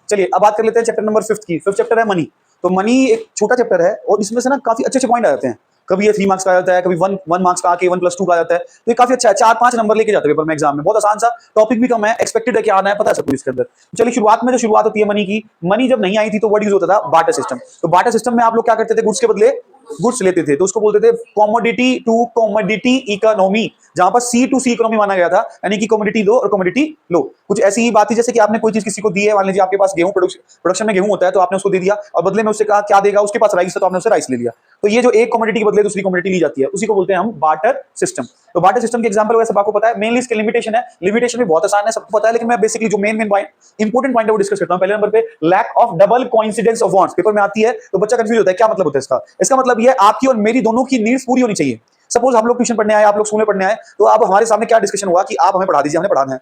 चलिए अब बात कर लेते हैं चैप्टर नंबर 5 की। 5th चैप्टर है मनी। तो मनी एक छोटा चैप्टर है और इसमें से ना काफी अच्छे अच्छे पॉइंट आ जाते हैं। कभी ये 3 मार्क्स का आ जाता है, कभी 1 मार्क्स का आके 1+2 का आ जाता है। तो ये काफी अच्छा है, 4-5 नंबर लेके जाते हैं पेपर में, एग्जाम में। बहुत आसान सा टॉपिक भी कम है, एक्सपेक्टेड है कि आना है, पता है सब कुछ इसके अंदर। चलिए शुरुआत में जो शुरुआत होती है मनी की, मनी जब नहीं आई थी तो वर्ड यूज होता था बार्टर सिस्टम। तो बार्टर सिस्टम में आप लोग क्या करते थे, गुड्स के बदले गुड्स लेते थे, तो उसको बोलते थे कॉमोडिटी टू कॉमोडिटी इकोनॉमी, जहां पर सी टू सी इकोनॉमी माना गया था, यानी कि कॉमोडिटी लो और कॉमोडिटी लो। कुछ ऐसी ही बात थी जैसे कि आपने कोई चीज किसी को दी है, मान लीजिए आपके पास गेहूं प्रोडक्शन में गेहूं होता है, तो आपने उसको दे दिया और बदले में उससे कहा क्या देगा, उसके पास राइस है तो आपने उससे राइस ले लिया। तो ये जो एक कॉमोडिटी के बदले दूसरी कॉमोडिटी ली जाती है, उसी को बोलते हैं हम बार्टर सिस्टम। तो बार्टर सिस्टम के एग्जांपल वैसे आपको पता है, मेनली इसके लिमिटेशन है। लिमिटेशन भी बहुत आसान है, सबको पता है, लेकिन मैं बेसिकली जो मेन पॉइंट इंपोर्टेंट पॉइंट है वो डिस्कस करता हूं। पहले नंबर पे lack of double coincidence of wants, paper में आती है तो बच्चा कंफ्यूज होता है क्या मतलब होता है इसका। इसका मतलब ये है आपकी और मेरी दोनों की नीड्स पूरी होनी चाहिए। सपोज हम लोग ट्यूशन पढ़ने आए, आप लोग स्कूल में पढ़ने आए, तो अब हमारे सामने क्या डिस्कशन हुआ कि आप हमें पढ़ा दीजिए, हमने पढ़ाना है।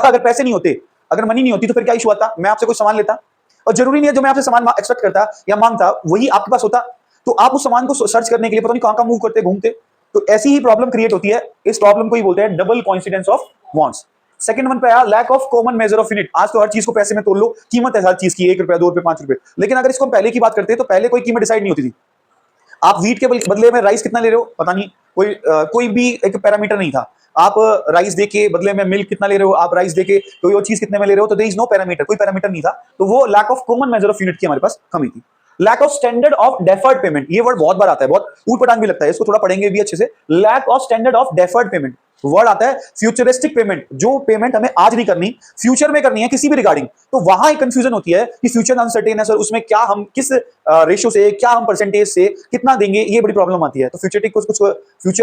अगर पैसे नहीं होते, अगर मनी नहीं होती, तो फिर क्या इशू आता, मैं आपसे कोई सामान लेता और जरूरी नहीं है जो मैं आपसे सामान एक्सपेक्ट करता या मांगता वही आपके पास होता, तो आप उस सामान को सर्च करने के लिए पता नहीं कहां कहां मूव करते घूमते। तो ऐसी ही प्रॉब्लम क्रिएट होती है। इस प्रॉब्लम को ही बोलते हैं double coincidence of wants. Second one पे आया lack of common measure of unit. आज तो हर चीज को पैसे में तोल लो, कीमत है हर चीज की, 1 रुपया 2 रुपये 5 रुपये। लेकिन अगर इसको हम पहले की बात करते हैं तो पहले कोई कीमत डिसाइड नहीं होती थी। आप व्हीट के बदले में राइस कितना ले रहे हो पता नहीं, कोई भी एक पैरामीटर नहीं था। आप राइस देके बदले में मिल्क कितना ले रहे हो, आप राइस देके कोई और चीज कितने में ले रहे हो, तो देयर इज नो पैरामीटर, कोई पैरामीटर नहीं था। तो वो lack of common measure of unit की हमारे पास कमी थी। Lack of standard of deferred payment, ये वर्ड बहुत बार आता है, बहुत ऊट पटांग भी लगता है, इसको थोड़ा पढ़ेंगे भी अच्छे से। Lack of standard of deferred payment word आता है फ्यूचरिस्टिक पेमेंट, जो पेमेंट हमें आज नहीं करनी, फ्यूचर में करनी है किसी भी रिगार्डिंग। तो वहां एक कंफ्यूजन होती है कि फ्यूचर अनसर्टेन है सर, उसमें क्या हम किस रेशियो से, क्या हम परसेंटेज से कितना देंगे, ये बड़ी प्रॉब्लम आती है। तो फ्यूचर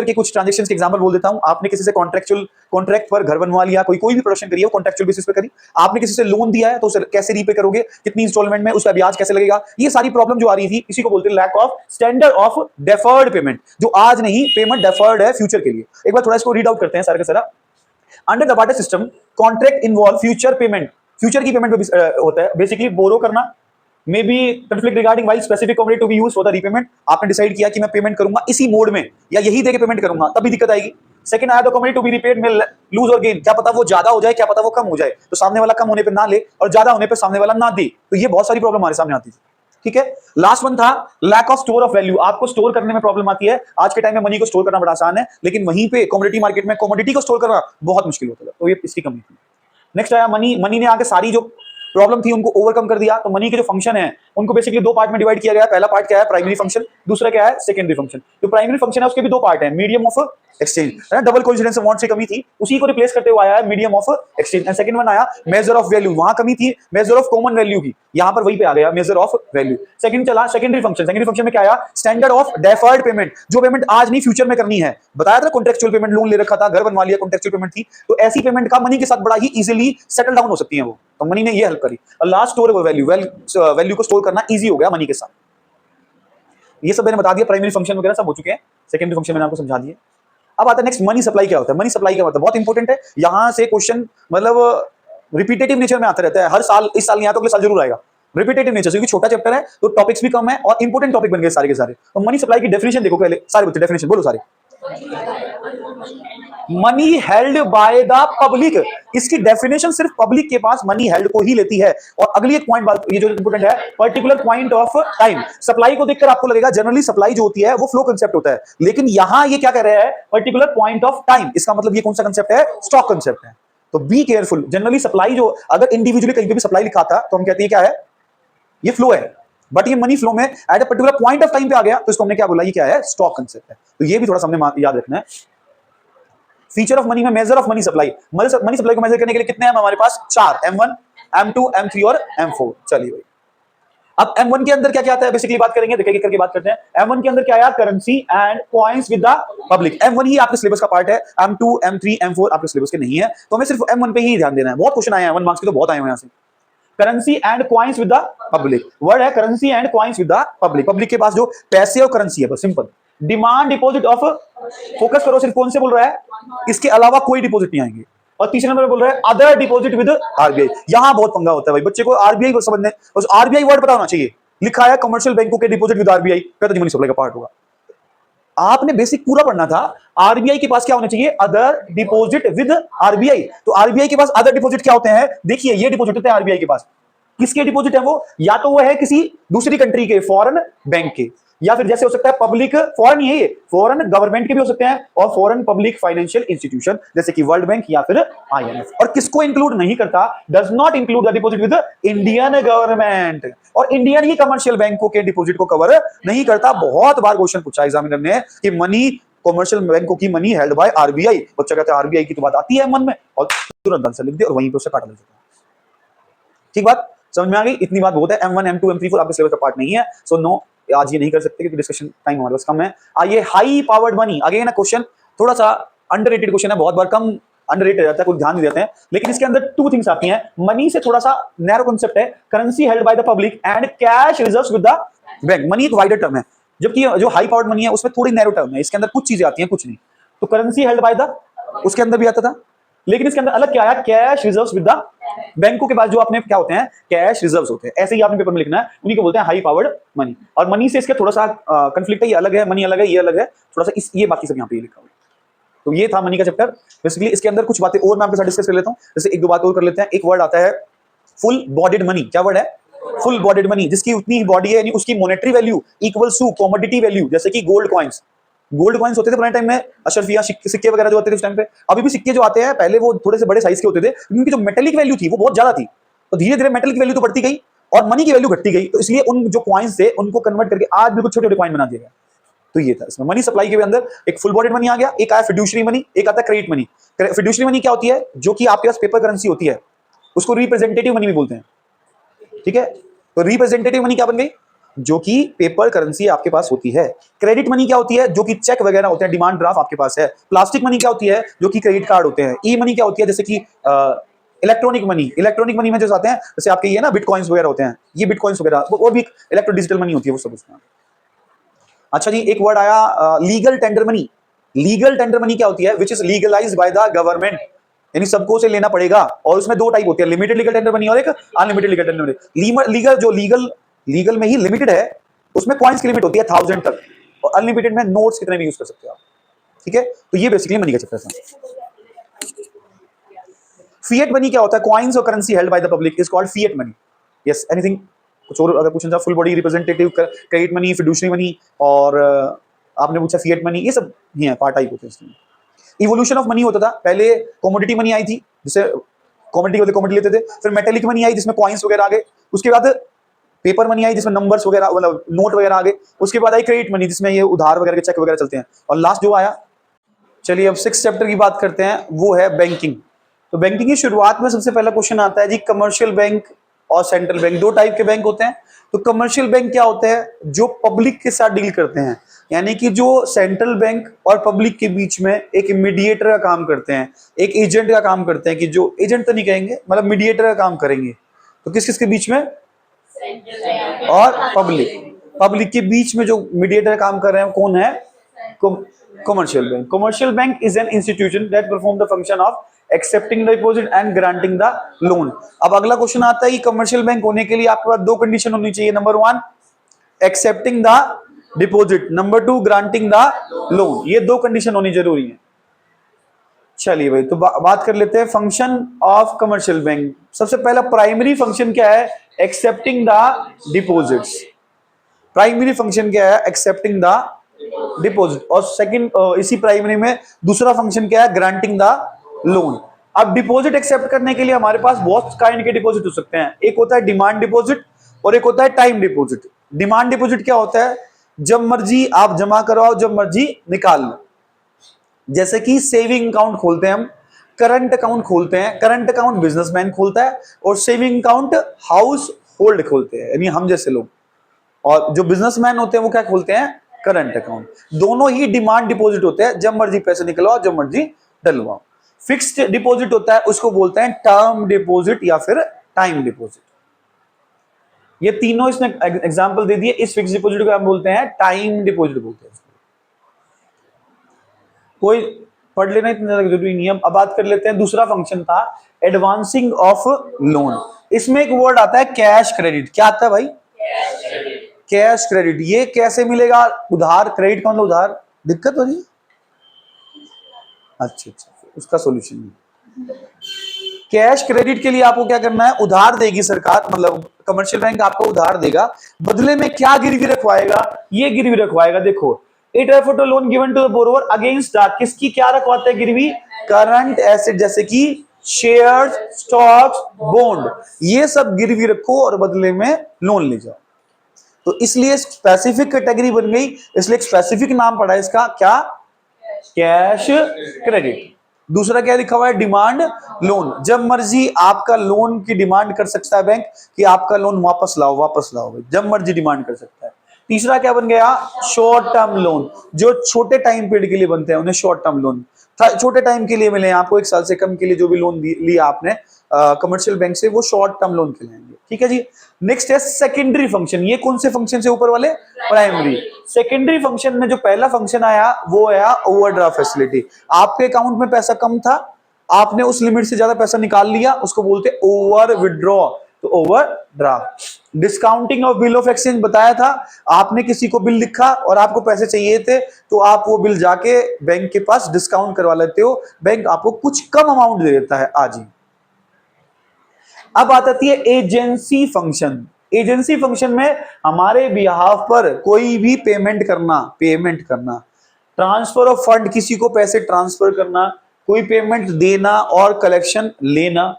के कुछ ट्रांजेक्शन के एग्जांपल बोल देता हूं। आपने किसी से कॉन्ट्रैक्ट पर घर बनवा लिया, कोई भी प्रोडक्शन करी है कॉन्ट्रैक्चुअल बेसिस पे करी, आपने किसी से लोन दिया है तो उसे कैसे रीपे करोगे, कितनी इंस्टॉलमेंट में, उसका ब्याज कैसे लगेगा, ये सारी प्रॉब्लम जो आ रही थी, इसी को बोलते हैं lack of standard of deferred payment, जो आज नहीं, पेमेंट डेफर्ड है फ्यूचर के लिए। एक बार थोड़ा इसको रीड आउट करते हैं सारा का सारा। Under the barter system contract involve future payment, future की पेमेंट होता है, बेसिकली बोरो करना, may be conflict regarding while specific commodity to be used for the repayment. आपने डिसाइड किया कि मैं पेमेंट करूंगा इसी मोड में या यही देके पेमेंट करूंगा, तभी दिक्कत आएगी। सेकंड आया the commodity to be repaid में लूज और गेन, क्या पता वो ज्यादा हो जाए, क्या पता वो कम हो जाए, तो सामने वाला कम होने पे ना ले और ज्यादा होने पे सामने वाला ना दे। तो ये बहुत सारी प्रॉब्लम हमारे सामने आती है। ठीक है, लास्ट वन था lack of store of value. आपको स्टोर करने में प्रॉब्लम आती है। आज के टाइम में मनी को स्टोर करना बड़ा आसान है, लेकिन वहीं पे कमोडिटी मार्केट में कमोडिटी को स्टोर करना बहुत मुश्किल होता है। तो ये इसकी कमी थी। नेक्स्ट आया मनी ने आके सारी जो प्रॉब्लम थी उनको ओवरकम कर दिया। तो मनी के जो फंक्शन है उनको बेसिकली 2 पार्ट में डिवाइड किया गया है। पहला पार्ट क्या है, प्राइमरी फंक्शन, दूसरा क्या है, सेकेंडरी फंक्शन। जो प्राइमरी फंक्शन है उसके भी 2 पार्ट है, मीडियम ऑफ एक्सचेंज, है ना, डबल कोइंसिडेंस ऑफ वांट्स की कमी थी, उसी को रिप्लेस करते हुए आया है medium of exchange. And second one आया मेजर ऑफ वैल्यू, वहां कमी थी मेजर ऑफ कॉमन वैल्यू की, यहां पर वही पे आ गया मेजर ऑफ वैल्यू। सेकंड चला सेकेंडरी फंक्शन, सेकेंडरी फंक्शन में क्या आया, स्टैंडर्ड ऑफ डेफर्ड पेमेंट, जो पेमेंट आज नहीं फ्यूचर में करनी है। बताया था कॉन्ट्रेक्चुअल पेमेंट, लोन ले रखा था, घर बनवा लिया, कॉन्ट्रेक्चुअल पेमेंट थी, तो ऐसी पेमेंट का मनी के साथ बड़ा ही इजीली सेटल डाउन हो सकती है वो, तो मनी ने ये हेल्प करी। और लास्ट स्टोर वैल्यू को स्टोर करना इजी हो गया मनी के साथ। ये सब मैंने बता दिया, प्राइमरी फंक्शन वगैरह सब हो चुके हैं, सेकेंडरी फंक्शन मैंने आपको समझा दिया। अब आता है नेक्स्ट मनी सप्लाई क्या होता है। मनी सप्लाई क्या होता है, बहुत इंपॉर्टेंट है। यहां से क्वेश्चन मतलब रिपीटेटिव नेचर में आता रहता है, हर साल, इस साल नहीं आता अगले साल जरूर आएगा। रिपीटेटिव नेचर, क्योंकि छोटा चैप्टर है तो टॉपिक्स भी कम है और इंपॉर्टेंट टॉपिक बन गए सारे के सारे। तो मनी सप्लाई की डेफिनेशन देखो पहले, सारे बच्चे डेफिनेशन बोलो सारे। Money held by the public, इसकी डेफिनेशन सिर्फ पब्लिक के पास मनी हेल्ड को ही लेती है। और अगली एक पॉइंट बात, ये जो इंपॉर्टेंट है, particular point of time. Supply को देखकर आपको लगेगा जनरली सप्लाई जो होती है वो फ्लो कांसेप्ट होता है, लेकिन यहां ये क्या कह रहे हैं, पर्टिकुलर पॉइंट ऑफ टाइम। इसका मतलब ये कौन सा कांसेप्ट है, स्टॉक कांसेप्ट है। तो बी केयरफुल। जनरली सप्लाई जो, अगर इंडिविजुअली कहीं पे भी सप्लाई लिखा था तो हम कहते हैं क्या है, ये फ्लो है, बट ये मनी फ्लो में at a particular point of time पे आ गया तो इसको हमने क्या बोला, ये क्या है, स्टॉक कांसेप्ट है। तो ये भी थोड़ा सामने याद रखना है। फीचर ऑफ मनी में measure of money supply, money supply को मेजर करने के लिए कितने हैं हमारे पास, 4, M1, M2, M3 और M4। चलिए भाई, अब M1 के अंदर क्या क्या आता है बेसिकली बात करेंगे, देखिए करके बात करते हैं। M1 के अंदर क्या आया, currency and coins with the public. M1 ही आपके सिलेबस का पार्ट है, M2, M3, M4 आपके सिलेबस के नहीं है, तो हमें सिर्फ M1 पे ही ध्यान देना है। बहुत क्वेश्चन आए हैं 1 मार्क्स के, तो बहुत आए हुए हैं यहाँ से। Currency and coins with the public, word है currency and coins with the public. Public के पास जो पैसे और करेंसी है, बस simple. Demand deposit of, focus करो सिर्फ कौन से बोल रहा है, इसके अलावा कोई डिपॉजिट नहीं आएंगे। और तीसरे नंबर पे बोल रहा है अदर डिपॉजिट विद आरबीआई। यहां बहुत पंगा होता है भाई, बच्चे को आरबीआई को समझने, उस आरबीआई वर्ड पता होना चाहिए। लिखा है कमर्शियल बैंकों के डिपॉजिट विद आरबीआई, कहते मनी सप्लाई का पार्ट होगा। आपने बेसिक पूरा पढ़ना था, आरबीआई के पास क्या होना चाहिए, अदर डिपॉजिट विद आरबीआई। तो आरबीआई के पास अदर डिपॉजिट क्या होते हैं, देखिए ये डिपॉजिट होते हैं आरबीआई के पास। किसके डिपॉजिट है वो? या तो वो है किसी दूसरी कंट्री के फॉरेन बैंक के, या फिर जैसे हो सकता है पब्लिक फॉरेन, ये फॉरेन गवर्नमेंट के भी हो सकते हैं, और फॉरेन पब्लिक फाइनेंशियल इंस्टीट्यूशन जैसे कि वर्ल्ड बैंक या फिर IMF। और किसको इंक्लूड नहीं करता? Does not include the deposit with Indian government. और इंडियन ही कमर्शियल बैंकों के डिपॉजिट को कवर नहीं करता। बहुत बार क्वेश्चन पूछा एग्जामिनर ने कि मनी, कमर्शियल बैंकों की मनी हेल्ड बाय RBI, बच्चा कहता है RBI की तो बात आती है मन में, और तुरंत आंसर लिख दे और वहीं पे उसे काट देता है। ठीक बात समझ में आ गई? इतनी बात बहुत है। M1 M2 M3 4 आपके सिलेबस का पार्ट नहीं है, सो नो, आज ये नहीं कर सकते क्योंकि डिस्कशन टाइम हमारे पास कम है। आइए, हाई पावर्ड मनी, अगेन ना क्वेश्चन थोड़ा सा अंडररेटेड क्वेश्चन है, बहुत बार कम अंडररेटेड रहता है, कोई ध्यान नहीं देते हैं, लेकिन इसके अंदर टू थिंग्स आती हैं। मनी से थोड़ा सा नैरो कांसेप्ट है, currency held by the public and cash reserves with the bank. Money एक वाइडर टर्म है, जबकि जो हाई पावर्ड मनी है उसमें थोड़ी नैरो टर्म है, इसके अंदर कुछ चीजें आती हैं, कुछ नहीं। तो करेंसी हेल्ड बाय द, उसके अंदर भी आता था, लेकिन इसके अंदर अलग क्या आया? कैश रिजर्व्स विद द बैंकों के पास जो अपने क्या होते हैं? कैश रिजर्व्स होते हैं। ऐसे ही आपने पेपर में लिखना है, उन्हीं को बोलते हैं हाई पावर्ड मनी। और मनी से इसके थोड़ा सा कंफ्लिक्ट है, ये अलग है, मनी अलग है, ये अलग है, थोड़ा सा ये बाकी सब यहाँ पे लिखा हुआ है। तो ये था मनी का चैप्टर। बेसिकली इसके अंदर कुछ बातें और मैं आपके साथ डिस्कस कर लेता हूँ, जैसे एक दो बात और कर लेते हैं। एक वर्ड आता है फुल बॉडीड मनी। क्या वर्ड है? फुल बॉडीड मनी, जिसकी उतनी ही बॉडी है, यानी उसकी monetary value equals to commodity value, जैसे कि गोल्ड कॉइन्स। गोल्ड कॉइन्स होते थे पुराने टाइम में, अशरफिया सिक्के वगैरह जो आते थे उस टाइम पे। अभी भी सिक्के जो आते हैं, पहले वो थोड़े से बड़े साइज के होते थे, उनकी जो मेटेलिक वैल्यू थी वो बहुत ज्यादा थी। तो धीरे धीरे मेटल की वैल्यू तो बढ़ती गई और मनी की वैल्यू घटती गई, तो इसलिए उन जो कॉइन्स थे उनको कन्वर्ट करके आज बिल्कुल छोटे छोटे कॉइन बना दिया गया। तो ये था इसमें मनी सप्लाई के अंदर। एक फुल बॉडीड मनी आ गया, एक आया फिड्यूशरी मनी, एक आता है क्रेडिट मनी। फिड्यूशरी मनी क्या होती है? जो कि आपके पास पेपर करेंसी होती है, उसको रिप्रेजेंटेटिव मनी भी बोलते हैं। ठीक है, तो रिप्रेजेंटेटिव मनी क्या बन गई? जो कि पेपर करेंसी आपके पास होती है। क्रेडिट मनी क्या होती है? जो कि चेक वगैरह होते हैं, डिमांड ड्राफ्ट आपके पास है। प्लास्टिक मनी क्या होती है? जो कि क्रेडिट कार्ड होते हैं। ई मनी क्या होती है? जैसे कि इलेक्ट्रॉनिक मनी। इलेक्ट्रॉनिक मनी में जो आते हैं, जैसे आपके ये ना बिटकॉइंस वगैरह होते हैं, ये बिटकॉइंस वगैरह वो भी इलेक्ट्रो डिजिटल मनी होती है, वो सब उसमें। अच्छा जी, एक वर्ड आया legal tender money. Legal tender money क्या होती है? Which is legalised by the government, यानी सबको उसे लेना पड़ेगा। और उसमें दो टाइप होते हैं, लिमिटेड लीगल टेंडर मनी और एक unlimited legal tender money. Legal जो लीगल में ही लिमिटेड है, उसमें कॉइन्स की लिमिट होती है 1000 तक, और अनलिमिटेड में नोट्स कितने भी यूज कर सकते हो आप। ठीक है, तो ये बेसिकली मनी का चैप्टर है। फिएट मनी क्या होता है? कॉइन्स और currency held by the public is called fiat money. Yes, anything कुछ और अगर पूछना full body representative, credit money, fiduciary money, और आपने पूछा फिएट मनी, ये सब ही है, पार्ट टाइप होते हैं इसमें। इवोल्यूशन ऑफ मनी होता था, पहले कमोडिटी मनी आई थी, जिसे कमोडिटी वाले कमोडिटी लेते थे। फिर मेटेलिक मनी आई जिसमें कॉइन्स वगैरह आ गए। उसके बाद पेपर मनी आई जिसमें नंबर्स वगैरह, मतलब नोट वगैरह आ गए। उसके बाद आई क्रेडिट मनी जिसमें ये उधार वगैरह के चेक वगैरह चलते हैं। और लास्ट जो आया, चलिए अब 6 चैप्टर की बात करते हैं, वो है बैंकिंग। तो बैंकिंग की शुरुआत में सबसे पहला क्वेश्चन आता है जी, कमर्शियल बैंक और सेंट्रल बैंक, दो टाइप के बैंक होते हैं। तो कमर्शियल बैंक क्या होते हैं? जो पब्लिक के साथ डील करते हैं, यानी कि जो सेंट्रल बैंक और पब्लिक के बीच में एक मीडिएटर का काम करते हैं, एक एजेंट का काम करते हैं, कि जो एजेंट तो नहीं कहेंगे, मतलब मीडिएटर का काम करेंगे। तो किस किस के बीच में? और पब्लिक के बीच में जो मीडिएटर काम कर रहे हैं कौन है? Commercial bank. Commercial bank is an institution that perform the function of accepting the deposit and granting the loan. अब अगला क्वेश्चन आता है कि कमर्शियल बैंक होने के लिए आपके पास दो कंडीशन होनी चाहिए। Number 1, accepting the deposit. Number 2, granting the loan. ये दो कंडीशन होनी जरूरी है। चलिए भाई, तो बात कर लेते हैं फंक्शन ऑफ कमर्शियल बैंक। सबसे पहला प्राइमरी फंक्शन क्या है? Accepting the deposits. Primary function क्या है? Accepting the deposit. और सेकंड, इसी प्राइमरी में दूसरा फंक्शन क्या है? Granting the loan. अब डिपॉजिट एक्सेप्ट करने के लिए हमारे पास बहुत काइंड के डिपॉजिट हो सकते हैं। एक होता है डिमांड डिपॉजिट और एक होता है टाइम डिपॉजिट। डिमांड डिपॉजिट क्या होता है? जब मर्जी आप जमा कराओ, जब मर्जी निकाल लो। जैसे कि सेविंग अकाउंट खोलते हैं हम, करंट अकाउंट खोलते हैं। करंट अकाउंट बिजनेसमैन खोलता है और सेविंग अकाउंट हाउस होल्ड खोलते हैं, यानी हम जैसे लोग। और जो बिजनेसमैन होते हैं वो क्या खोलते हैं? Current account. दोनों ही डिमांड डिपॉजिट होते हैं, जब मर्जी पैसे निकलवाओ, जब मर्जी डलवाओ। फिक्स्ड डिपॉजिट होता है, उसको बोलते हैं टर्म डिपॉजिट या फिर टाइम डिपॉजिट। ये तीनों इसने एग्जांपल दे दिए। इस फिक्स्ड डिपॉजिट को हम बोलते हैं टाइम डिपॉजिट बोलते हैं। कोई पढ़ लेना इतना ज्यादा जरूरी नहीं है। अब बात कर लेते हैं, दूसरा फंक्शन था एडवांसिंग ऑफ लोन। इसमें एक वर्ड आता है कैश क्रेडिट। क्या आता है भाई? Cash credit. ये कैसे मिलेगा? उधार, क्रेडिट का मतलब उधार। दिक्कत हो रही है? अच्छा, उसका सॉल्यूशन कैश क्रेडिट के लिए आपको क्या करना है, उधार देगी सरकार, मतलब कमर्शियल बैंक आपको उधार देगा, बदले में क्या गिरवी रखवाएगा, ये गिरवी रखवाएगा। देखो, it refer to loan given to the borrower against किसकी क्या रखवाता है गिरवी, करंट एसेट, जैसे कि शेयर्स, स्टॉक्स, बॉन्ड, ये सब गिरवी रखो और बदले में लोन ले जाओ। तो इसलिए स्पेसिफिक कैटेगरी बन गई, इसलिए एक स्पेसिफिक नाम पड़ा इसका, क्या, कैश क्रेडिट। दूसरा क्या लिखा हुआ है, डिमांड लोन, जब मर्जी आपका लोन की डिमांड कर सकता है बैंक कि आपका लोन वापस लाओ, वापस लाओ, जब मर्जी डिमांड कर सकता है। तीसरा क्या बन गया, शॉर्ट टर्म लोन, जो छोटे टाइम पीरियड के लिए बनते हैं उन्हें शॉर्ट टर्म लोन, छोटे टाइम के लिए मिले आपको, 1 साल से कम के लिए जो भी लोन लिया आपने कमर्शियल बैंक से, वो शॉर्ट टर्म लोन कहलाएंगे। ठीक है जी। नेक्स्ट है सेकेंडरी फंक्शन। ये कौन से फंक्शन से ऊपर वाले, प्राइमरी। सेकेंडरी फंक्शन में जो पहला फंक्शन आया वो आया ओवरड्राफ्ट फैसिलिटी। आपके अकाउंट में पैसा कम था, आपने उस लिमिट से ज्यादा पैसा निकाल लिया, उसको बोलते ओवर विड्रॉ, तो overdraft. Discounting of bill of exchange बताया था, आपने किसी को बिल लिखा और आपको पैसे चाहिए थे, तो आप वो बिल जाके बैंक के पास डिस्काउंट करवा लेते हो, बैंक आपको कुछ कम अमाउंट दे देता है आज ही। अब आती है एजेंसी फंक्शन। एजेंसी फंक्शन में हमारे बिहाफ पर कोई भी पेमेंट करना, ट्रांसफर ऑफ फंड, किसी को पैसे ट्रांसफर करना, कोई पेमेंट देना और कलेक्शन लेना,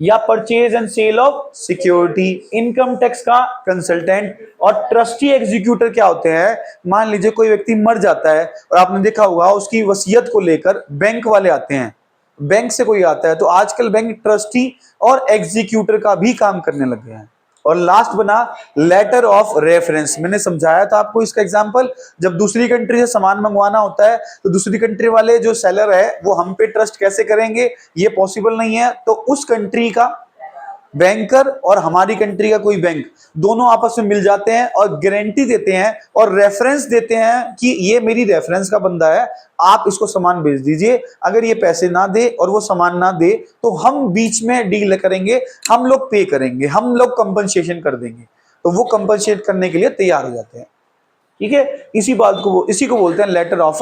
या purchase and sale of security, income tax का कंसल्टेंट, और ट्रस्टी एग्जीक्यूटर क्या होते हैं, मान लीजिए कोई व्यक्ति मर जाता है और आपने देखा होगा उसकी वसीयत को लेकर बैंक वाले आते हैं, बैंक से कोई आता है, तो आजकल बैंक ट्रस्टी और एग्जीक्यूटर का भी काम करने लग गए हैं। और लास्ट बना लेटर ऑफ रेफरेंस। मैंने समझाया था आपको इसका एग्जांपल, जब दूसरी कंट्री से सामान मंगवाना होता है तो दूसरी कंट्री वाले जो सेलर है वो हम पे ट्रस्ट कैसे करेंगे, ये पॉसिबल नहीं है, तो उस कंट्री का बैंकर और हमारी कंट्री का कोई बैंक, दोनों आपस में मिल जाते हैं और गारंटी देते हैं और रेफरेंस देते हैं कि ये मेरी रेफरेंस का बंदा है, आप इसको सामान भेज दीजिए। अगर ये पैसे ना दे और वो सामान ना दे तो हम बीच में डील करेंगे, हम लोग पे करेंगे, हम लोग कंपनसेशन कर देंगे, तो वो कंपनसेट करने के लिए तैयार हो जाते हैं। ठीक है, इसी को बोलते हैं लेटर ऑफ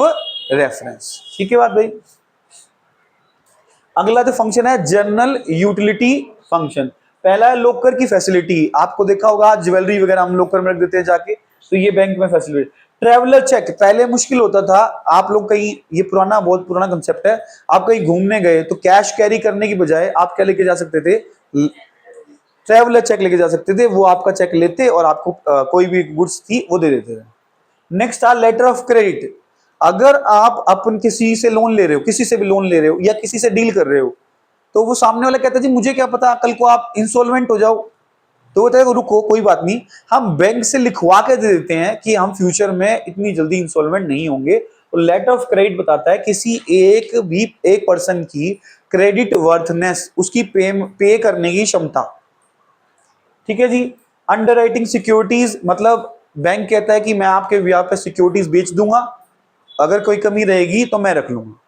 रेफरेंस। ठीक है बात भाई। अगला जो फंक्शन है जनरल यूटिलिटी फंक्शन। पहला है लॉकर की फैसिलिटी। आपको देखा होगा ज्वेलरी वगैरह हम लॉकर में रख देते हैं जाके, तो ये बैंक में फैसिलिटी। ट्रैवलर चेक, पहले मुश्किल होता था, आप लोग कहीं, ये बहुत पुराना कंसेप्ट है, आप कहीं घूमने गए तो कैश कैरी करने की बजाय आप क्या लेके जा सकते थे, ट्रैवलर चेक लेके जा सकते थे, वो आपका चेक लेते और आपको कोई भी गुड्स थी वो दे देते थे। Next a letter of credit. अगर आप अपन किसी से लोन ले रहे हो, किसी से भी लोन ले रहे हो या किसी से डील कर रहे हो, तो वो सामने वाला कहता है जी मुझे क्या पता कल को आप इंसॉल्वेंट हो जाओ, तो वो रुको कोई बात नहीं, हम बैंक से लिखवा के दे देते हैं कि हम फ्यूचर में इतनी जल्दी इंसॉल्वेंट नहीं होंगे। तो लेटर ऑफ क्रेडिट बताता है किसी एक पर्सन की क्रेडिट वर्थनेस, उसकी पे करने की क्षमता। ठीक है जी। अंडरराइटिंग सिक्योरिटीज, मतलब बैंक कहता है कि मैं आपके ब्याह पे सिक्योरिटीज बेच दूंगा, अगर कोई कमी रहेगी तो मैं रख लूंगा।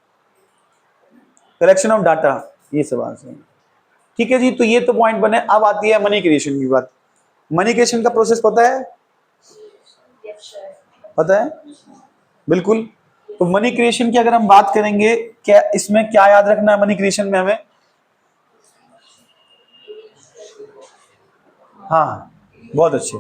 कलेक्शन ऑफ डाटा, ये सब आ जाएंगे। ठीक है जी। तो ये तो पॉइंट बने। अब आती है मनी क्रिएशन की बात। मनी क्रिएशन का प्रोसेस पता है? पता है बिल्कुल। तो मनी क्रिएशन की अगर हम बात करेंगे, क्या इसमें क्या याद रखना है मनी क्रिएशन में हमें? हाँ, बहुत अच्छे।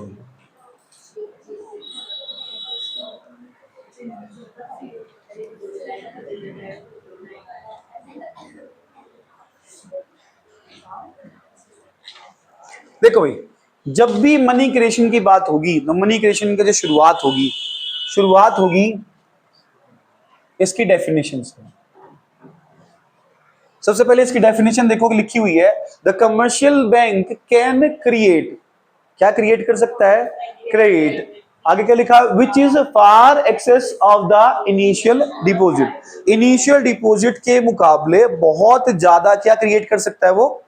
देखो भाई, जब भी मनी क्रिएशन की बात होगी तो मनी क्रिएशन की जो शुरुआत होगी इसकी डेफिनेशन से। सबसे पहले इसकी डेफिनेशन देखो कि लिखी हुई है, the commercial bank can create, क्या क्रिएट कर सकता है? क्रेडिट। आगे क्या लिखा? Which is far excess of the initial deposit. Initial deposit के मुकाबले बहुत ज्यादा क्या क्रिएट कर सकता है? वो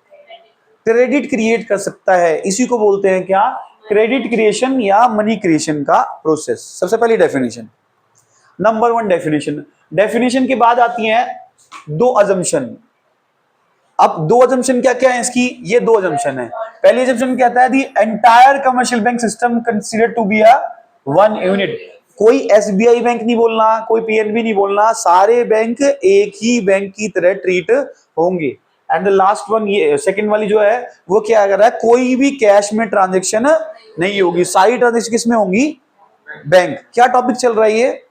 क्रेडिट क्रिएट कर सकता है। इसी को बोलते हैं क्या? क्रेडिट क्रिएशन या मनी क्रिएशन का प्रोसेस। सबसे पहली डेफिनेशन, नंबर 1 डेफिनेशन के बाद आती है 2 अजम्पशन। अब 2 अजम्पशन क्या क्या है इसकी? ये 2 अजम्पशन है। पहली अजम्पशन कहता है the entire commercial bank system consider to be a one unit. कोई एसबीआई बैंक नहीं बोलना, कोई पीएनबी नहीं बोलना, सारे बैंक एक ही बैंक की तरह ट्रीट होंगे। एंड द लास्ट वन, ये सेकंड वाली जो है वो क्या कर रहा है, कोई भी कैश में ट्रांजेक्शन नहीं होगी, सारी ट्रांजेक्शन किसमें होंगी, बैंक। क्या टॉपिक चल रहा है ये,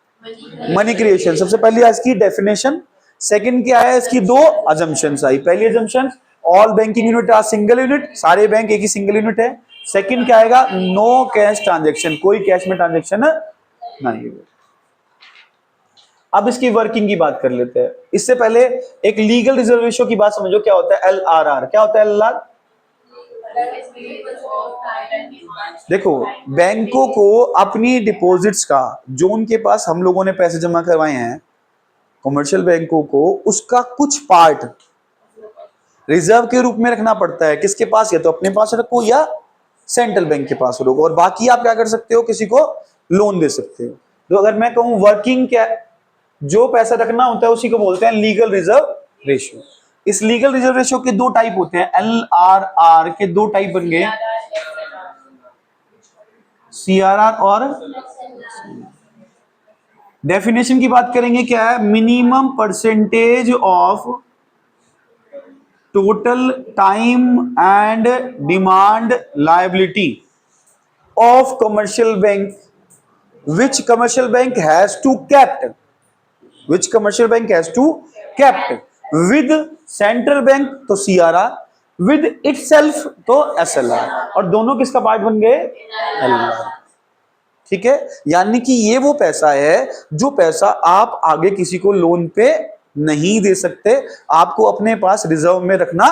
मनी क्रिएशन। सबसे पहले इसकी डेफिनेशन, सेकंड क्या है, इसकी दो अजम्पशंस आई। पहली assumption, all banking unit are single unit, सारे बैंक एक ही सिंगल यूनिट है। सेकंड क्या आएगा, नो कैश ट्रांजेक्शन, कोई कैश में ट्रांजेक्शन नहीं। अब इसकी वर्किंग की बात कर लेते हैं। इससे पहले एक लीगल रिजर्व रेशियो की बात समझो, क्या होता है LRR। क्या होता है LRR? देखो, बैंकों को अपनी डिपॉजिट्स का, जो उनके पास हम लोगों ने पैसे जमा करवाए हैं, कमर्शियल बैंकों को उसका कुछ पार्ट रिजर्व के रूप में रखना पड़ता है। किसके पास, या तो अपने पास रखो या सेंट्रल बैंक के पास रखो, और बाकी आप क्या कर सकते हो, किसी को लोन दे सकते हो। तो अगर मैं कहूं वर्किंग क्या, जो पैसा रखना होता है उसी को बोलते हैं लीगल रिजर्व रेशियो। इस लीगल रिजर्व रेशियो के दो टाइप होते हैं, LRR के दो टाइप बन गए, CRR और। डेफिनेशन की बात करेंगे, क्या है, minimum percentage of total time and demand liability of commercial bank which commercial bank has to kept, which commercial bank has to kept with central bank तो CRR, with itself तो SLR, और दोनों किसका पार्ट बन गए, LR। ठीक है, यानी कि ये वो पैसा है जो पैसा आप आगे किसी को लोन पे नहीं दे सकते, आपको अपने पास रिजर्व में रखना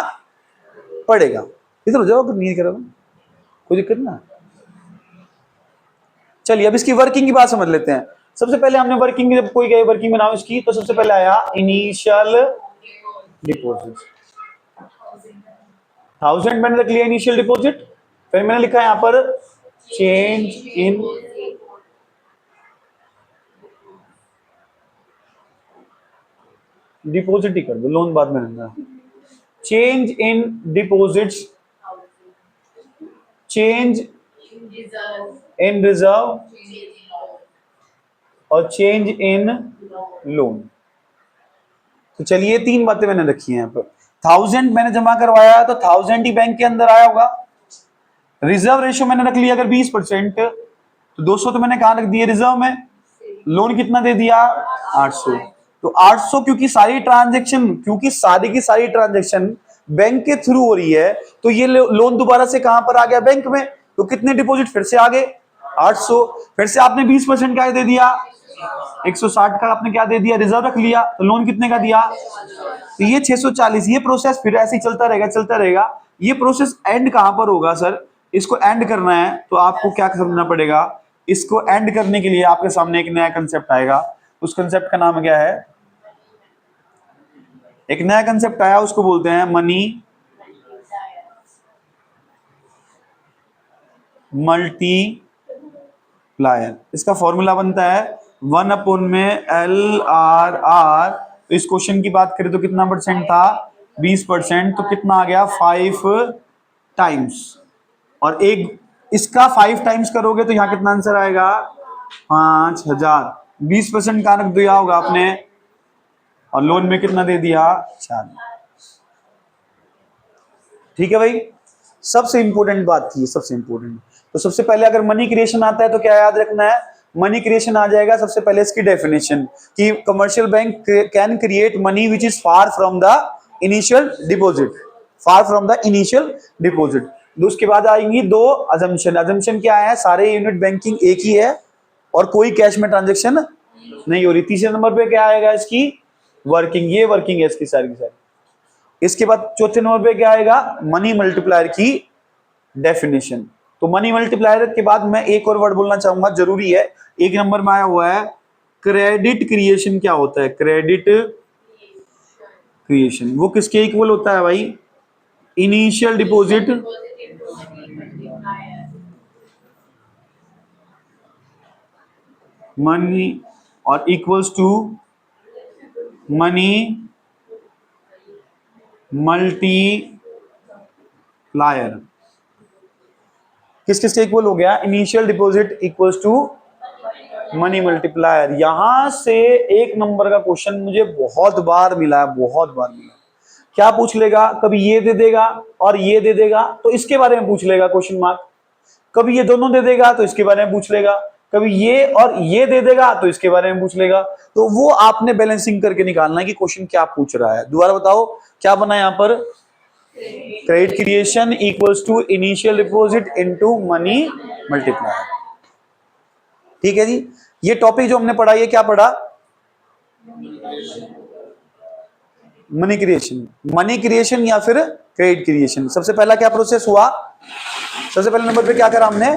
पड़ेगा। इधर हो जाओ, नहीं करो कोई दिक्कत ना। चलिए अब इसकी वर्किंग की बात समझ लेते हैं। सबसे पहले हमने वर्किंग, जब कोई गए वर्किंग बनाओ इसकी, तो सबसे पहले आया इनिशियल डिपॉजिट। 1000 मैंने रख लिया इनिशियल डिपॉजिट। फिर मैंने लिखा यहां पर चेंज इन डिपॉजिट ही कर दो, लोन बाद में रहना। Change in deposits, change in reserve और चेंज इन लोन। तो चलिए तीन बातें मैंने रखी हैं यहाँ पर। 1000 मैंने जमा करवाया तो 1000 ही बैंक के अंदर आया होगा। रिजर्व रेशियो मैंने रख लिया अगर 20%, तो 200 तो मैंने कहां रख दिए, रिजर्व में। लोन कितना दे दिया, 800। तो 800 क्योंकि सारी सारी की सारी ट्रांजेक्शन बैंक के थ्रू हो रही है, तो ये लोन दोबारा से कहां पर आ गया, बैंक में। तो कितने डिपॉजिट फिर से आ गए, 800। फिर से आपने 20% क्या दे दिया, 160 का आपने क्या दे दिया, रिजर्व रख लिया, तो लोन कितने का दिया, तो ये 640। ये प्रोसेस फिर ऐसे ही चलता रहेगा, चलता रहेगा। ये प्रोसेस एंड कहां पर होगा सर, इसको एंड करना है तो आपको क्या समझना पड़ेगा, इसको एंड करने के लिए आपके सामने एक नया कंसेप्ट आएगा। उस कंसेप्ट का नाम क्या है, एक नया कंसेप्ट आया, उसको बोलते हैं मनी मल्टीप्लायर। इसका फॉर्मूला बनता है 1 में LRR। तो इस क्वेश्चन की बात करें तो कितना परसेंट था, 20%, तो कितना आ गया, 5 टाइम्स। और एक इसका 5 टाइम्स करोगे तो यहां कितना आंसर आएगा, 5000। 20% का रख दिया होगा आपने, और लोन में कितना दे दिया, 4। ठीक है भाई, सबसे इंपॉर्टेंट बात थी, सबसे इंपॉर्टेंट। तो सबसे पहले अगर मनी क्रिएशन आता है तो क्या याद रखना है, मनी क्रिएशन आ जाएगा सबसे पहले इसकी डेफिनेशन, कि commercial bank can create money which is far from the initial deposit, far from the initial deposit. उसके बाद आएंगी दो अजम्पशन। अजम्पशन क्या है, सारे यूनिट बैंकिंग एक ही है और कोई कैश में ट्रांजेक्शन नहीं हो रही। तीसरे नंबर पे क्या आएगा, इसकी वर्किंग, ये वर्किंग है इसकी सारी की सारी। इसके बाद चौथे नंबर पे क्या आएगा, मनी मल्टीप्लायर की डेफिनेशन। तो मनी मल्टीप्लायर के बाद मैं एक और वर्ड बोलना चाहूंगा, जरूरी है। एक नंबर में आया हुआ है क्रेडिट क्रिएशन। क्या होता है क्रेडिट क्रिएशन, वो किसके इक्वल होता है भाई, इनिशियल डिपॉजिट मनी और इक्वल्स टू मनी मल्टीप्लायर। किस किस के इक्वल हो गया, initial deposit equals to money multiplier. यहां से एक नंबर का क्वेश्चन मुझे बहुत बार मिला है, बहुत बार मिला। क्या पूछ लेगा, कभी ये दे देगा और ये दे देगा तो इसके बारे में पूछ लेगा क्वेश्चन मार्क, कभी ये दोनों दे देगा तो इसके बारे में पूछ लेगा, कभी ये और ये दे देगा तो इसके बारे में पूछ लेगा। तो वो आपने बैलेंसिंग करके निकालना है कि क्वेश्चन क्या पूछ रहा है। दोबारा बताओ क्या बना यहां पर, credit creation equals to initial deposit into money multiplier. ठीक है जी, ये टॉपिक जो हमने पढ़ा ये क्या पढ़ा, मनी क्रिएशन। मनी क्रिएशन या फिर क्रेडिट क्रिएशन। सबसे पहला क्या प्रोसेस हुआ, सबसे पहले नंबर पे क्या करा हमने,